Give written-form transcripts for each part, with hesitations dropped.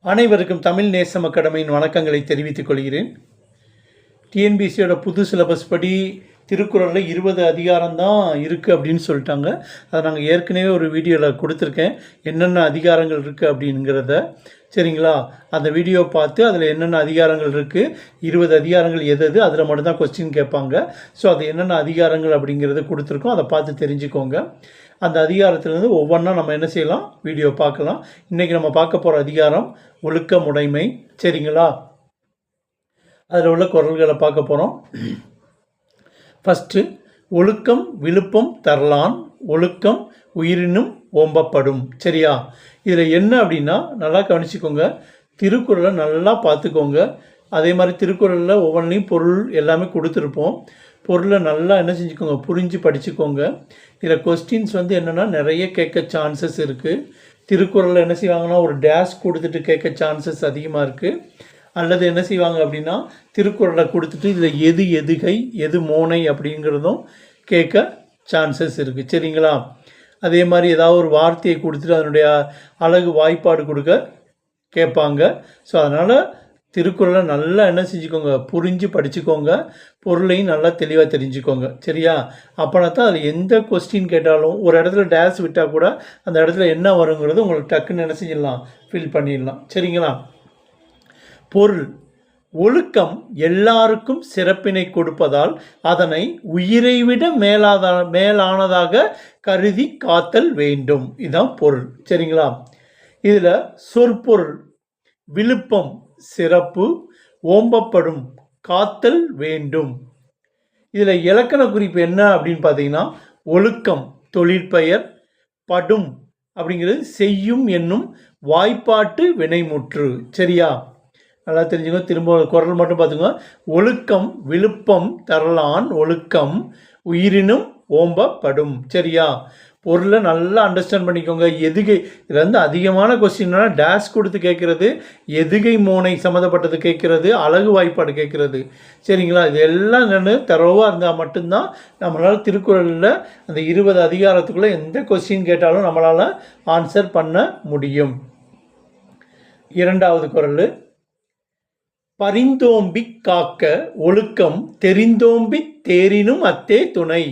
அனைவருக்கும் தமிழ் நேசம் அகாடமியின் வணக்கங்களை தெரிவித்துக் கொள்கிறேன். டிஎன்பிசியோட புது சிலபஸ் படி திருக்குறளில் 20 அதிகாரம் தான் இருக்குது அப்படின்னு சொல்லிட்டாங்க. அதை நாங்கள் ஏற்கனவே ஒரு வீடியோவில் கொடுத்துருக்கேன், என்னென்ன அதிகாரங்கள் இருக்குது அப்படிங்கிறத. சரிங்களா? அந்த வீடியோ பார்த்து அதில் என்னென்ன அதிகாரங்கள் இருக்குது, 20 அதிகாரங்கள் எது அதில் மட்டும்தான் கொஸ்டின் கேட்பாங்க. ஸோ அது என்னென்ன அதிகாரங்கள் அப்படிங்கிறத கொடுத்துருக்கோம், அதை பார்த்து தெரிஞ்சுக்கோங்க. அந்த அதிகாரத்திலேருந்து ஒவ்வொன்றா நம்ம என்ன செய்யலாம், வீடியோ பார்க்கலாம். இன்றைக்கி நம்ம பார்க்க போகிற அதிகாரம் ஒழுக்கமுடைமை. சரிங்களா? அதில் உள்ள குறள்களை பார்க்க போகிறோம். ஃபஸ்ட்டு, ஒழுக்கம் விழுப்பம் தரலான், ஒழுக்கம் உயிரினும் ஓம்பப்படும். சரியா? இதில் என்ன அப்படின்னா, நல்லா கவனிச்சிக்கோங்க, திருக்குறளை நல்லா பார்த்துக்கோங்க. அதே மாதிரி திருக்குறளில் ஒவ்வொன்றையும் பொருள் எல்லாமே கொடுத்துருப்போம். பொருளை நல்லா என்ன செஞ்சுக்கோங்க, புரிஞ்சு படிச்சுக்கோங்க. இதில் கொஸ்டின்ஸ் என்னென்னா நிறைய கேட்க சான்சஸ் இருக்குது. திருக்குறளில் என்ன செய்வாங்கன்னா, ஒரு டேஷ் கொடுத்துட்டு கேட்க சான்சஸ் அதிகமாக இருக்குது. அல்லது என்ன செய்வாங்க அப்படின்னா, திருக்குறளை கொடுத்துட்டு இதில் எது எதுகை எது மோனை அப்படிங்கிறதும் கேட்க சான்சஸ் இருக்குது. சரிங்களா? அதே மாதிரி ஏதாவது ஒரு வார்த்தையை கொடுத்துட்டு அதனுடைய அழகு வாய்ப்பாடு கொடுக்க கேட்பாங்க. ஸோ அதனால் திருக்குறளை நல்லா என்ன செஞ்சுக்கோங்க, புரிஞ்சு படிச்சுக்கோங்க. பொருளையும் நல்லா தெளிவாக தெரிஞ்சுக்கோங்க. சரியா? அப்போனா தான் அதில் எந்த கொஸ்டின் கேட்டாலும் ஒரு இடத்துல டேஷ் விட்டால் கூட அந்த இடத்துல என்ன வருங்கிறது உங்களுக்கு டக்குன்னு என்ன செஞ்சிடலாம், ஃபில் பண்ணிடலாம். சரிங்களா? பொருள்: ஒழுக்கம் எல்லாருக்கும் சிறப்பினை கொடுப்பதால் அதனை உயிரை விட மேலானதாக கருதி காத்தல் வேண்டும். இதுதான் பொருள். சரிங்களா? இதில் சொற்பொருள்: விழுப்பம் சிறப்பு, ஓம்பப்படும் காத்தல் வேண்டும். இதில் இலக்கண குறிப்பு என்ன அப்படின்னு பார்த்தீங்கன்னா, ஒழுக்கம் தொழிற்பெயர், படும் அப்படிங்கிறது செய்யும் என்னும் வாய்ப்பாட்டு வினைமுற்று. சரியா? நல்லா தெரிஞ்சுங்க. திரும்ப குறள் மட்டும் பார்த்துங்க. ஒழுக்கம் விழுப்பம் தரலான், ஒழுக்கம் உயிரினும் ஓம்பப்படும். சரியா? பொருளை நல்லா அண்டர்ஸ்டாண்ட் பண்ணிக்கோங்க. எதுகை இதில் அதிகமான கொஸ்டின்னா டேஷ் கொடுத்து கேட்குறது, எதுகை மோனை சம்மந்தப்பட்டது கேட்குறது, அழகு வாய்ப்பாடு கேட்குறது. சரிங்களா? இது எல்லாம் என்னென்னு தரவாக இருந்தால் மட்டும்தான் நம்மளால் திருக்குறளில் அந்த 20 அதிகாரத்துக்குள்ளே எந்த கொஸ்டின் கேட்டாலும் நம்மளால் ஆன்சர் பண்ண முடியும். இரண்டாவது குறள்: பரிந்தோம்பி காக்க ஒழுக்கம் தெரிந்தோம்பி தேரினும் அத்தே துணை.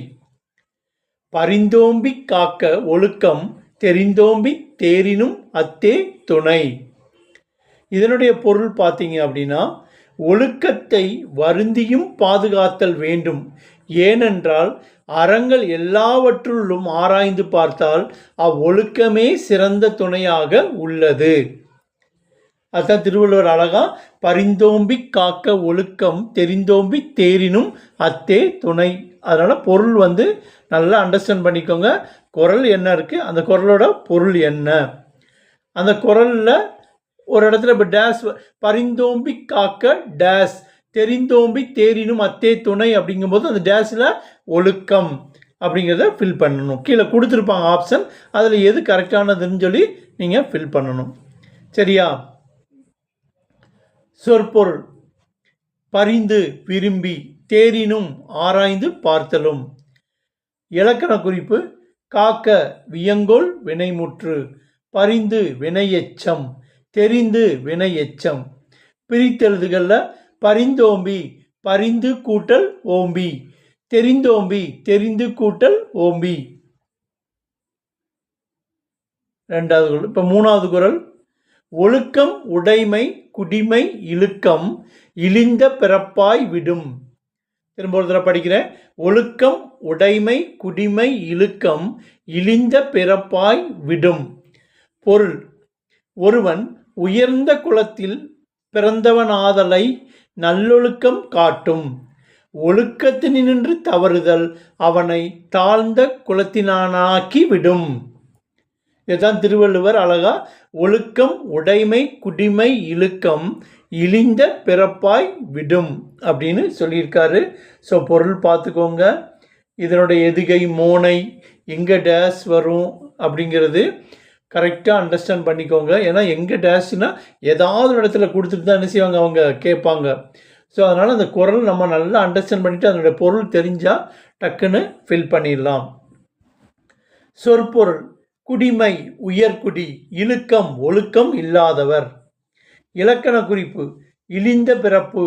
பரிந்தோம்பி காக்க ஒழுக்கம் தெரிந்தோம்பி தேரினும் அத்தே துணை. இதனுடைய பொருள் பார்த்தீங்க அப்படின்னா, ஒழுக்கத்தை வருந்தியும் பாதுகாத்தல் வேண்டும். ஏனென்றால் அறங்கள் எல்லாவற்றுள்ளும் ஆராய்ந்து பார்த்தால் அவ்வொழுக்கமே சிறந்த துணையாக உள்ளது. அதுதான் திருவள்ளுவர் அழகா பரிந்தோம்பி காக்க ஒழுக்கம் தெரிந்தோம்பி தேரினும் அத்தே துணை. அதனால் பொருள் நல்லா அண்டர்ஸ்டாண்ட் பண்ணிக்கோங்க. குறள் என்ன இருக்குது, அந்த குறளோட பொருள் என்ன. அந்த குறளில் ஒரு இடத்துல இப்போ டேஸ் பரிந்தோம்பி காக்க டேஸ் தெரிந்தோம்பி தேரினும் அத்தே துணை அப்படிங்கும்போது அந்த டேஸில் ஒழுக்கம் அப்படிங்கிறத ஃபில் பண்ணணும். கீழே கொடுத்துருப்பாங்க ஆப்ஷன், அதில் எது கரெக்டானதுன்னு சொல்லி நீங்கள் ஃபில் பண்ணணும். சரியா? சொற்பொருள்: பரிந்து விரும்பி, தேரினும் ஆராய்ந்து பார்த்தலும். இலக்கண குறிப்பு: காக்க வியங்கோல் வினைமுற்று, பரிந்து வினையெச்சம், தெரிந்து வினையெச்சம். பிரித்தெழுதுகளில் பரிந்தோம்பி பரிந்து கூட்டல் ஓம்பி, தெரிந்தோம்பி தெரிந்து கூட்டல் ஓம்பி. ரெண்டாவது குறள். இப்போ மூணாவது குறள்: ஒழுக்கம் உடைமை குடிமை இழுக்கம் இழிந்த பிறப்பாய் விடும். திரும்ப ஒரு தடவை படிக்கிறேன். ஒழுக்கம் உடைமை குடிமை இழுக்கம் இழிந்த பிறப்பாய் விடும். பொருள்: ஒருவன் உயர்ந்த குலத்தில் பிறந்தவனாதலை நல்லொழுக்கம் காட்டும். ஒழுக்கத்தினின்று தவறுதல் அவனை தாழ்ந்த குலத்தினானாக்கி விடும். இதுதான் திருவள்ளுவர் அழகா ஒழுக்கம் உடைமை குடிமை இழுக்கம் இழிந்த பிறப்பாய் விடும் அப்படின்னு சொல்லியிருக்காரு. ஸோ பொருள் பார்த்துக்கோங்க. இதனுடைய எதுகை மோனை எங்கே டேஷ் வரும் அப்படிங்கிறது கரெக்டாக அண்டர்ஸ்டாண்ட் பண்ணிக்கோங்க. ஏன்னா எங்கே டேஷ்னால் ஏதாவது ஒரு இடத்துல கொடுத்துட்டு தான் என்ன செய்வாங்க, அவங்க கேட்பாங்க. ஸோ அதனால் அந்த குறள் நம்ம நல்லா அண்டர்ஸ்டாண்ட் பண்ணிவிட்டு அதனுடைய பொருள் தெரிஞ்சால் டக்குன்னு ஃபில் பண்ணிடலாம். சொற்பொருள்: குடிமை உயர்குடி, இழுக்கம் ஒழுக்கம் இல்லாதவர். இலக்கண குறிப்பு இழிந்த பிறப்பு,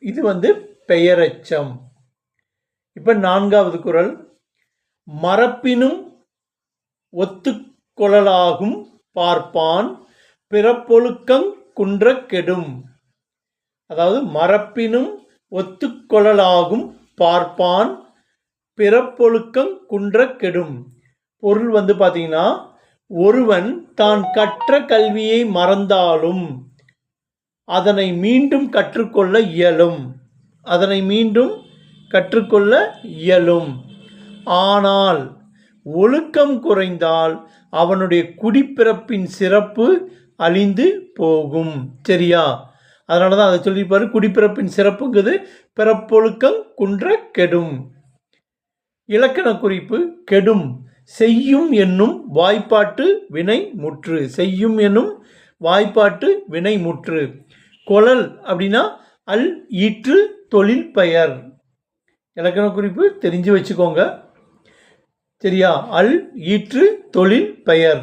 இது வந்து பெயரெச்சம். இப்போ 4வது குறள், மரப்பினும் ஒத்துக்கொள்ளலாகும் பார்ப்பான் பிறப்பொழுக்கங் குன்ற கெடும். அதாவது மரப்பினும் ஒத்துக்கொள்ளலாகும் பார்ப்பான் பிறப்பொழுக்கங் குன்ற கெடும். பொருள் வந்து பார்த்தீங்கன்னா, ஒருவன் தான் கற்ற கல்வியை மறந்தாலும் அதனை மீண்டும் கற்றுக்கொள்ள இயலும். அதனை மீண்டும் கற்றுக்கொள்ள இயலும். ஆனால் ஒழுக்கம் குறைந்தால் அவனுடைய குடிப்பிறப்பின் சிறப்பு அழிந்து போகும். சரியா? அதனால தான் அதை சொல்லியிருப்பாரு, குடிப்பிறப்பின் சிறப்புங்கிறது பிறப்பொழுக்கம் குன்ற கெடும். இலக்கண குறிப்பு கெடும், செய்யும் என்னும் வாய்ப்பாட்டு வினை முற்று. செய்யும் என்னும் வாய்ப்பாட்டு வினை முற்று. கொளல் அப்படின்னா அல் ஈற்று தொழில் பெயர். இலக்கண குறிப்பு தெரிஞ்சு வச்சுக்கோங்க. சரியா? அல் ஈற்று தொழில் பெயர்.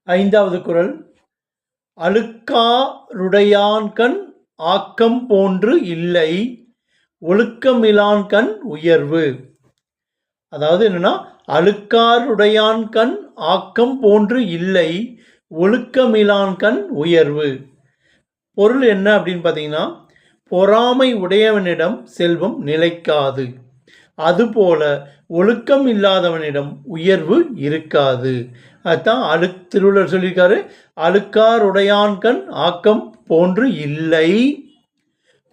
5வது குறள், அழுக்காருடையான்கண் ஆக்கம் போன்று இல்லை ஒழுக்கமிலான்கண் உயர்வு. அதாவது என்னன்னா, அழுக்காருடையான்கண் ஆக்கம் போன்று இல்லை ஒழுக்கமிலான்கண் உயர்வு. பொருள் என்ன அப்படின்னு பார்த்தீங்கன்னா, பொறாமை உடையவனிடம் செல்வம் நிலைக்காது, அதுபோல ஒழுக்கம் இல்லாதவனிடம் உயர்வு இருக்காது. அதுதான் திருவள்ளுவர் சொல்லியிருக்காரு, அழுக்காருடையான்கண் ஆக்கம் போன்று இல்லை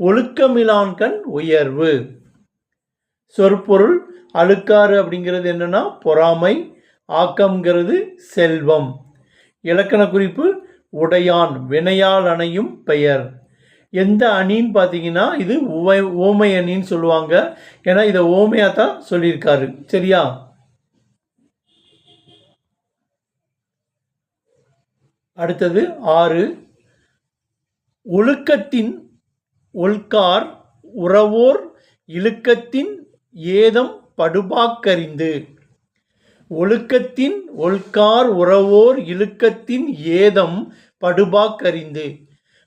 ஒழுக்கமிலான்கண் உயர்வு. சொற்பொருள், அழுக்காறு அப்படிங்கிறது என்னன்னா பொறாமை, ஆக்கம்ங்கிறது செல்வம். இலக்கண குறிப்பு உடையான், வினையால் அணையும் பெயர். எந்த அணின்னு பார்த்தீங்கன்னா இது ஓமை அணின்னு சொல்லுவாங்க. ஏன்னா இதை ஓமையாக தான் சொல்லியிருக்காரு. சரியா? அடுத்தது 6, ஒழுக்கத்தின் ஒல்கார் உறவோர் இழுக்கத்தின் ஏதம் படுபாக்கறிந்து. ஒழுக்கத்தின் ஒல்கார் உறவோர் இழுக்கத்தின் ஏதம் படுபாக்கறிந்து.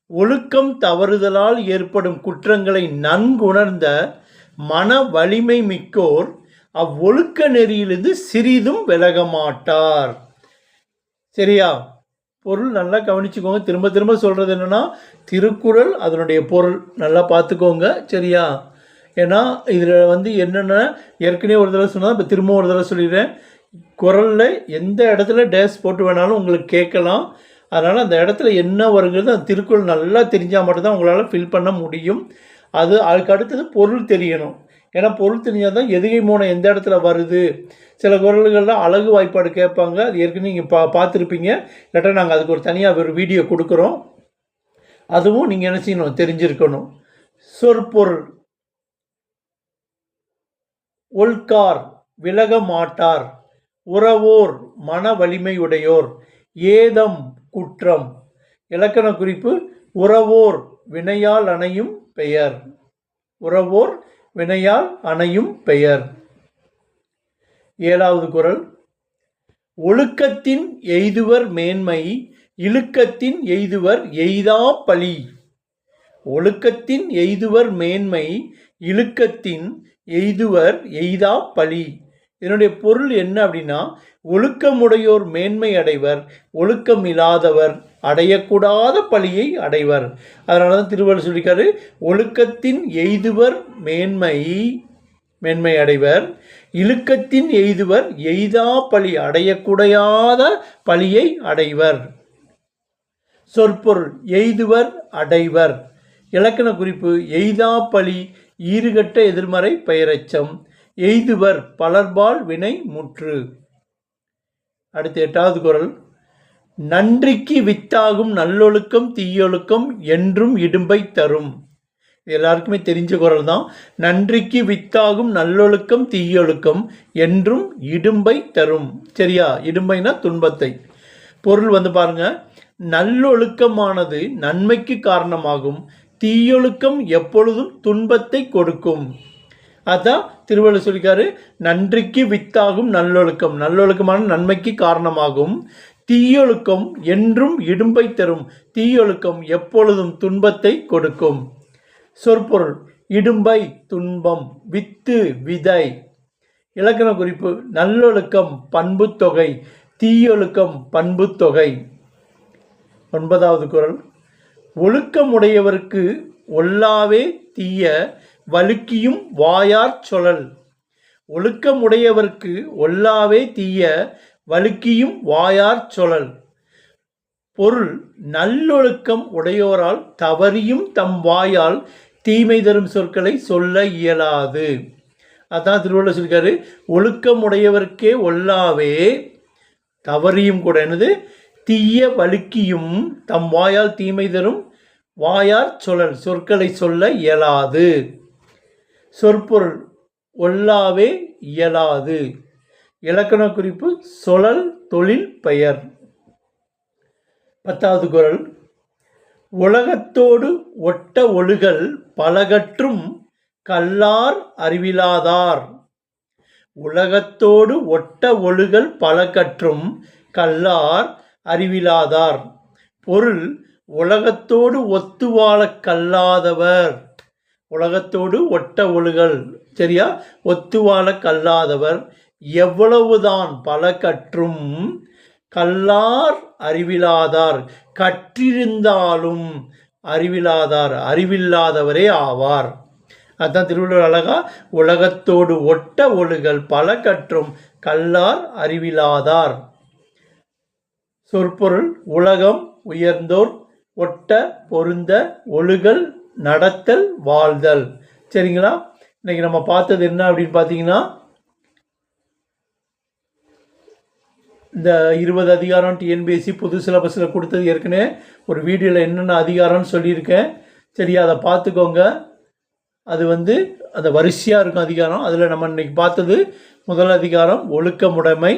ஒழுக்கம் தவறுதலால் ஏற்படும் குற்றங்களை நன்குணர்ந்த மன வலிமை மிக்கோர் அவ்வொழுக்க நெறியிலிருந்து சிறிதும் விலக மாட்டார். சரியா? பொருள் நல்லா கவனிச்சுக்கோங்க. திரும்ப திரும்ப சொல்கிறது என்னென்னா, திருக்குறள் அதனுடைய பொருள் நல்லா பார்த்துக்கோங்க. சரியா? ஏன்னா இதில் வந்து என்னென்ன ஏற்கனவே ஒரு தடவை சொன்னால் இப்போ திரும்ப ஒரு தடவை சொல்லிடுறேன். குறளில் எந்த இடத்துல டேஸ் போட்டு வேணாலும் உங்களுக்கு கேட்கலாம். அதனால் அந்த இடத்துல என்ன வருங்கிறது அந்த திருக்குறள் நல்லா தெரிஞ்சால் மட்டும்தான் உங்களால் ஃபில் பண்ண முடியும். அதுக்கு அடுத்தது பொருள் தெரியணும். ஏன்னா பொருள் தெரிஞ்சால் தான் எதுகை மோனம் எந்த இடத்துல வருது. சில குறள்களில் அழகு வாய்ப்பாடு கேட்பாங்க. அது ஏற்கனவே நீங்கள் பார்த்துருப்பீங்க. இல்லாட்டா நாங்கள் அதுக்கு ஒரு தனியாக ஒரு வீடியோ கொடுக்குறோம். அதுவும் நீங்கள் என்ன செய்யணும், தெரிஞ்சிருக்கணும். சொற்பொருள், ஒல்கார் விலக மாட்டார், உறவோர் மன வலிமையுடையோர், ஏதம் குற்றம். இலக்கண குறிப்பு உறவோர் வினையால் அணையும் பெயர். உறவோர் வினையால் அணையும் பெயர். 7வது குறள், ஒழுக்கத்தின் எய்துவர் மேன்மை இழுக்கத்தின் எய்துவர் எய்தா பழி. ஒழுக்கத்தின் எய்துவர் மேன்மை இழுக்கத்தின் எய்துவர் எய்தா பழி. இதனுடைய பொருள் என்ன அப்படின்னா, ஒழுக்கமுடையோர் மேன்மை அடைவர், ஒழுக்கம் இல்லாதவர் அடையக்கூடாத பழியை அடைவர். அதனால தான் திருவள்ளுவர் சொல்லியிருக்காரு, ஒழுக்கத்தின் எய்துவர் மேன்மை அடைவர், இழுக்கத்தின் எய்துவர் எய்தா பழி அடையக்கூடாத பழியை அடைவர். சொற்பொருள் எய்துவர் அடைவர். இலக்கண குறிப்பு எய்தா பழி ஈறுகட்ட எதிர்மறை பெயரெச்சம். எய்துவர் பலர்பால் வினை முற்று. அடுத்து 8வது குறள், நன்றிக்கு வித்தாகும் நல்லொழுக்கம் தீயொழுக்கம் என்றும் இடும்பை தரும். எல்லாருக்குமே தெரிஞ்ச குறள் தான். நன்றிக்கு வித்தாகும் நல்லொழுக்கம் தீயொழுக்கம் என்றும் இடும்பை தரும். சரியா? இடும்பைனா துன்பத்தை. பொருள் வந்து பாருங்க, நல்லொழுக்கமானது நன்மைக்கு காரணமாகும், தீயொழுக்கம் எப்பொழுதும் துன்பத்தை கொடுக்கும். அதான் திருவள்ளுவர் சொல்லிக்காரு, நன்றிக்கு வித்தாகும் நல்லொழுக்கம், நல்லொழுக்கமான நன்மைக்கு காரணமாகும், தீயொழுக்கம் என்றும் இடும்பை தரும். தீயொழுக்கம் எப்பொழுதும் துன்பத்தை கொடுக்கும். சொற்பொருள்: இடும்பை துன்பம், வித்து விதை. இலக்கண குறிப்பு: நல்லொழுக்கம் பண்புத்தொகை, தீயொழுக்கம் பண்புத்தொகை. 9வது குறள்: ஒழுக்கமுடையவர்க்கு ஒல்லாவே தீய வழுக்கியும் வாயாற் சொலல். ஒழுக்கமுடையவர்க்கு ஒல்லாவே தீய வழுக்கியும் வாயாற் சொலல். பொருள்: நல்லொழுக்கம் உடையோரால் தவறியும் தம் வாயால் தீமை தரும் சொற்களை சொல்ல இயலாது. அதான் திருவள்ளுவர் சொல்லியிருக்காரு, ஒழுக்கமுடையவர்க்கே ஒல்லாவே தவறியும் கூட என்னது தீய வழுக்கியும் தம் வாயால் தீமை தரும் வாயார் சொலல் சொற்களை சொல்ல இயலாது. சொற்பொருள்: ஒல்லாவே இயலாது. இலக்கண குறிப்பு: சொலல் தொழில் பெயர். 10வது குறள்: உலகத்தோடு ஒட்ட ஒழுகல் பலகற்றும் கல்லார் அறிவிலாதார். உலகத்தோடு ஒட்ட ஒழுகல் பலகற்றும் கல்லார் அறிவிலாதார். பொருள்: உலகத்தோடு ஒத்து வாழ கல்லாதவர். உலகத்தோடு ஒட்ட ஒழுகல், சரியா, ஒத்து வாழ கல்லாதவர் எவ்வளவுதான் பல கற்றும் கல்லார் அறிவிலாதார். கற்றிருந்தாலும் அறிவிலாதார், அறிவில்லாதவரே ஆவார். அதுதான் திருவள்ளுவர் அழகா உலகத்தோடு ஒட்ட ஒழுகல் பல கற்றும் கல்லார் அறிவிலாதார். சொற்பொருள்: உலகம், உயர்ந்தோர், ஒட்ட பொருந்த, ஒழுகல் நடத்தல், வாழ்தல். சரிங்களா? இன்னைக்கு நம்ம பார்த்தது என்ன அப்படின்னு பார்த்தீங்கன்னா, இந்த 20 அதிகாரம் டிஎன்பிஎஸ்சி புது சிலபஸில் கொடுத்தது ஏற்கனவே ஒரு வீடியோவில் என்னென்ன அதிகாரம்னு சொல்லியிருக்கேன். சரியா, அதை பார்த்துக்கோங்க. அது அந்த வரிசையாக இருக்கும் அதிகாரம். அதில் நம்ம இன்றைக்கி பார்த்தது முதல் அதிகாரம் ஒழுக்கமுடைமை.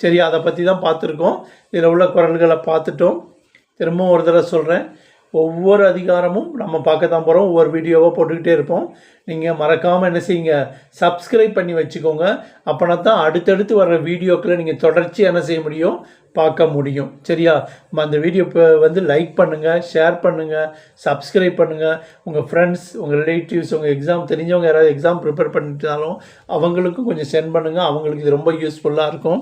சரியா, அதை பற்றி தான் பார்த்துருக்கோம். இதில் உள்ள குறள்களை பார்த்துட்டோம். திரும்பவும் ஒரு தடவை சொல்கிறேன், ஒவ்வொரு அதிகாரமும் நம்ம பார்க்க தான் போகிறோம். ஒவ்வொரு வீடியோவாக போட்டுக்கிட்டே இருப்போம். நீங்கள் மறக்காமல் என்ன செய்யுங்க, சப்ஸ்கிரைப் பண்ணி வச்சுக்கோங்க. அப்போனா தான் அடுத்தடுத்து வர்ற வீடியோக்களை நீங்கள் தொடர்ச்சியாக என்ன செய்ய முடியும், பார்க்க முடியும். சரியா, அந்த வீடியோ லைக் பண்ணுங்கள், ஷேர் பண்ணுங்கள், சப்ஸ்கிரைப் பண்ணுங்கள். உங்கள் ஃப்ரெண்ட்ஸ், உங்கள் ரிலேட்டிவ்ஸ், உங்கள் எக்ஸாம் தெரிஞ்சவங்க யாராவது எக்ஸாம் ப்ரிப்பேர் பண்ணிட்டாலும் அவங்களுக்கும் கொஞ்சம் சென்ட் பண்ணுங்கள். அவங்களுக்கு இது ரொம்ப யூஸ்ஃபுல்லாக இருக்கும்.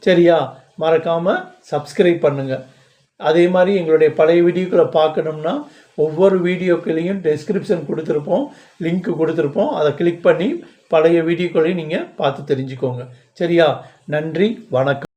சரியா, மறக்காமல் சப்ஸ்கிரைப் பண்ணுங்கள். அதே மாதிரி எங்களுடைய பழைய வீடியோக்களை பார்க்கணும்னா ஒவ்வொரு வீடியோக்களையும் டெஸ்கிரிப்ஷன் கொடுத்துருப்போம், லிங்க் கொடுத்துருப்போம். அதை கிளிக் பண்ணி பழைய வீடியோக்களையும் நீங்கள் பார்த்து தெரிஞ்சுக்கோங்க. சரியா, நன்றி, வணக்கம்.